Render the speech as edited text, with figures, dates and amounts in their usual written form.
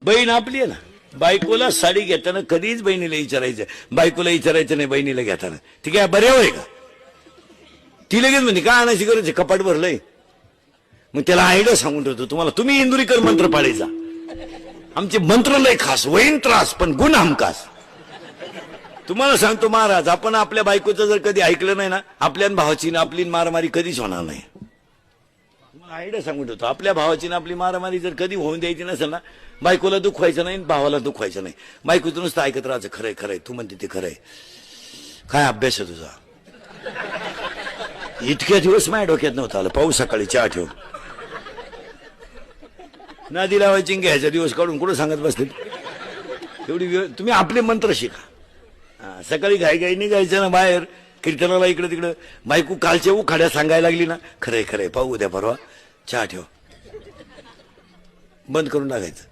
बहीण आपली आहे ना, बायकोला साडी घेताना कधीच बहिणीला विचारायचं, बायकोला विचारायचं नाही बहिणीला घेताना. ठीक आहे, बरे होय का? ती लगेच म्हणजे काय आणायची गरज आहे, कपाट भरलंय. मग त्याला आयडिया सांगून ठेवतो तुम्हाला, तुम्ही इंदुरीकर मंत्र पाळायचा. आमचे मंत्र लय खास, वहीन त्रास पण गुण हमखास. तुम्हाला सांगतो महाराज, आपण आपल्या बायकोचं जर कधी ऐकलं नाही ना, आपल्या भावाची ना आपली मारामारी कधीच होणार नाही. आयडिया सांगून ठेवतो, आपल्या भावाची ना आपली मारामारी जर कधी होऊन द्यायची नसेल ना, बायकोला दुखवायचं नाही, भावाला दुखवायचं नाही. बायकोचं नुसतं ऐकत राहायचं, खरंय खरंय, तू म्हणते ते खरंय. काय अभ्यास आहे तुझा? इतक्या दिवस माझ्या डोक्यात नव्हतं आलं. पाऊस सकाळी चहा ठेव, नादी लावायची, घ्यायचा दिवस काढून कुठं सांगत बसतील. एवढी तुम्ही आपले मंत्र शिका. सकाळी घाई निघायचं ना बाहेर कीर्तनाला, इकडे तिकडं. बायको कालच्या उखाड्या सांगायला लागली ना, खरंय खरंय, पाहू उद्या परवा, चहा ठेव, बंद करून टाकायचं.